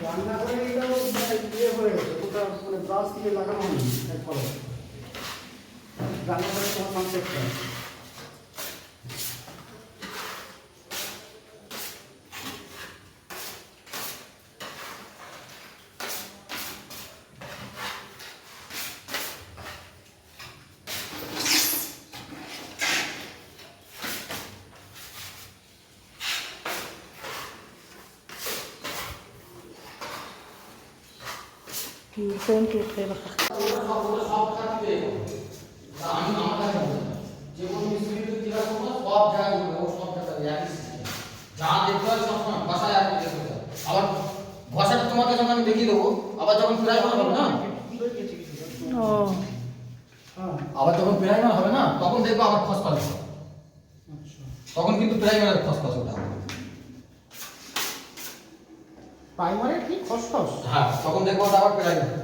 রান্না করে এটাও ইয়ে হয়ে গেছে, ওটা মানে ব্রাশ দিয়ে লাগানো হয়নি একবারে। রান্না করে তোমার কনসেপ্টটা পেন্ট উঠে সব থাকবে আমি আমার কাছে যে কোনো মিস্ত্রি তো যেটা করবো সব জায়গায় করবো, সব জায়গায় একই system। যা দেখতে হয় সবসময় ভাষায় একই দেখতে হয়। আবার ভাষাটা তোমাকে যখন আমি দেখিয়ে দেবো, আবার যখন প্রাইমার হবে না, ও হ্যাঁ। আবার যখন প্রাইমার হবে না, তখন দেখবো আবার খসখস হবে। আচ্ছা, তখন কিন্তু প্রাইমারের খসখস ওটা হবে। প্রাইমারে কি খসখস? হ্যাঁ, তখন দেখবো ওটা আবার প্রাইমার।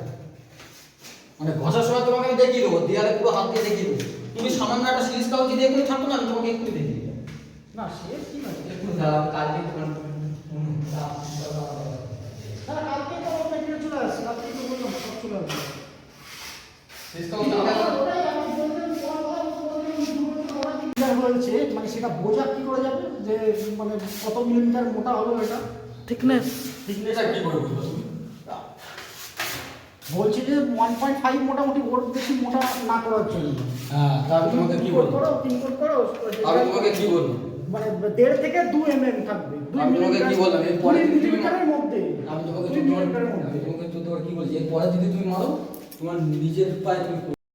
মানে ঘষার সময় তোমাকে আমি দেখিয়ে দেবো, দেয়ালে পুরো হাত দিয়ে দেখিয়ে দেবো। তুমি সামান্য একটা সিরিজ কাগজ যদি এগুলো থাকতো না, আমি তোমাকে একটু দেখিয়ে দেবো। না সে ঠিক আছে। একটু দাঁড়াও, কালকে তোমার হ্যাঁ, কালকে তো আমার প্যাকেটে চলে আসছে, কালকে তো বললাম সব চলে আসবে। সিরিজ কাগজ দেখালে ওটাই আমি বললাম, তোমার কথা বলছে, মানে সেটা বোঝা কি করে যাবে যে মানে কত মিলিমিটার মোটা হলো এটা? থিকনেস থিকনেসটা কি করে বুঝবো তুমি? বলছি যে 1.5 মোটামুটি ওর বেশি মোটা না করার জন্য। হ্যাঁ, তা আমি তোমাকে কি বলবো? করো 3 কোট করো। আমি তোমাকে কি বলবো? মানে 1.5 থেকে 2 mm থাকবে। 2 আমি তোমাকে কি বললাম? এর পরে যদি তুমি মিলিমিটারের মধ্যে। আমি তোমাকে 2 মিলিমিটারের মধ্যে। আমি তোমাকে 14 বার কি বলছি? এরপরে যদি তুমি মারো, তোমার নিজের পায়ে তুমি